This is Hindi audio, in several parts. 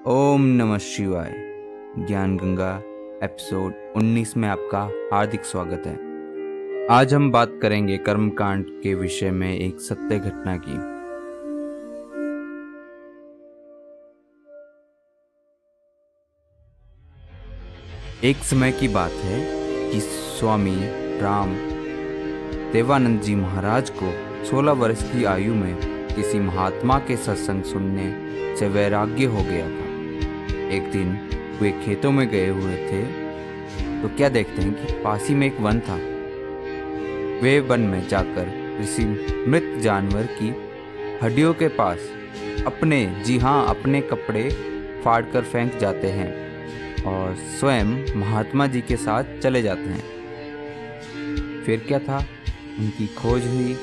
ओम नमः शिवाय। ज्ञान गंगा एपिसोड 19 में आपका हार्दिक स्वागत है। आज हम बात करेंगे कर्मकांड के विषय में एक सत्य घटना की। एक समय की बात है कि स्वामी राम देवानंद जी महाराज को 16 वर्ष की आयु में किसी महात्मा के सत्संग सुनने से वैराग्य हो गया था। एक दिन वे खेतों में गए हुए थे तो क्या देखते हैं कि पास ही में एक वन था। वे वन में जाकर किसी मृत जानवर की हड्डियों के पास अपने कपड़े फाड़कर फेंक जाते हैं और स्वयं महात्मा जी के साथ चले जाते हैं। फिर क्या था, उनकी खोज हुई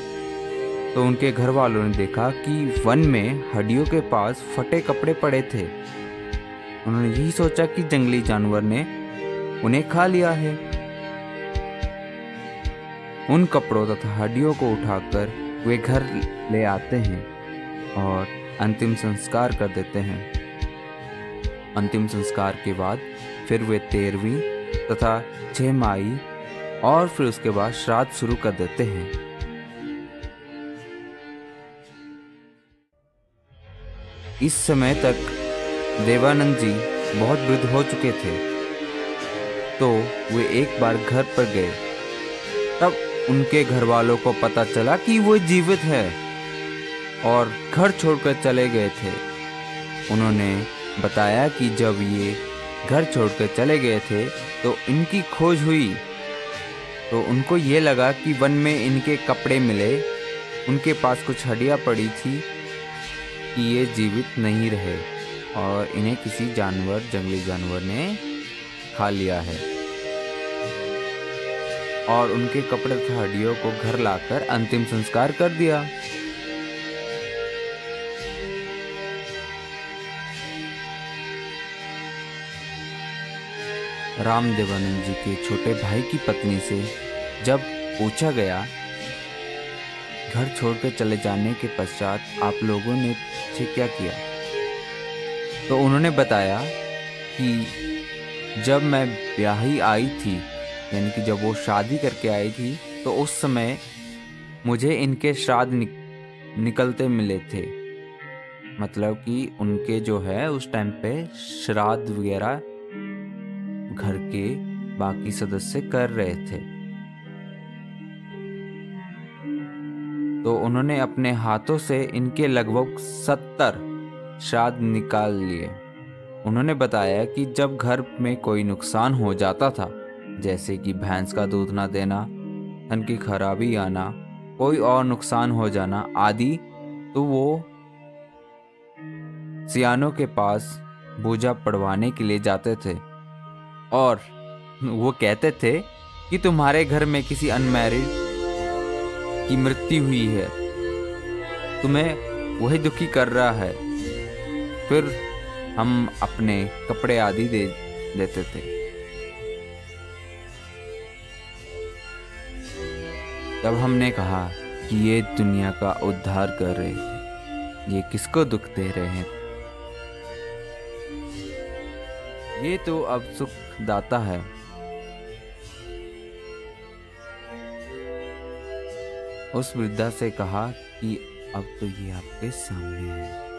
तो उनके घर वालों ने देखा कि वन में हड्डियों के पास फटे कपड़े पड़े थे। उन्होंने यही सोचा कि जंगली जानवर ने उन्हें खा लिया है। उन कपड़ों तथा हड्डियों को उठाकर वे घर ले आते हैं और अंतिम संस्कार कर देते हैं। अंतिम संस्कार के बाद फिर वे 13वीं तथा 6 माई और फिर उसके बाद श्राद्ध शुरू कर देते हैं। इस समय तक देवानंद जी बहुत वृद्ध हो चुके थे, तो वे एक बार घर पर गए। तब उनके घर वालों को पता चला कि वो जीवित है और घर छोड़कर चले गए थे। उन्होंने बताया कि जब ये घर छोड़कर चले गए थे तो इनकी खोज हुई तो उनको ये लगा कि वन में इनके कपड़े मिले। उनके पास कुछ हड्डियां पड़ी थी कि ये जीवित नहीं रहे और इन्हें किसी जंगली जानवर ने खा लिया है। और उनके कपड़े तथा हड्डियों को घर लाकर अंतिम संस्कार कर दिया। राम देवानंद जी के छोटे भाई की पत्नी से जब पूछा गया घर छोड़कर चले जाने के पश्चात आप लोगों ने क्या किया, तो उन्होंने बताया कि जब मैं ब्याही आई थी, यानी कि जब वो शादी करके आई थी, तो उस समय मुझे इनके श्राद्ध निकलते मिले थे। मतलब कि उनके जो है उस टाइम पे श्राद्ध वगैरह घर के बाकी सदस्य कर रहे थे। तो उन्होंने अपने हाथों से इनके लगभग 70 श्राद्ध निकाल लिए। उन्होंने बताया कि जब घर में कोई नुकसान हो जाता था, जैसे कि भैंस का दूध ना देना, धन की खराबी आना, कोई और नुकसान हो जाना आदि, तो वो सियानों के पास बोझा पड़वाने के लिए जाते थे और वो कहते थे कि तुम्हारे घर में किसी अनमैरिड की मृत्यु हुई है, तुम्हें वही दुखी कर रहा है। फिर हम अपने कपड़े आदि दे देते थे। तब हमने कहा कि ये दुनिया का उद्धार कर रहे थे, ये किसको दुख दे रहे हैं, ये तो अब सुख दाता है। उस वृद्धा से कहा कि अब तो ये आपके सामने है।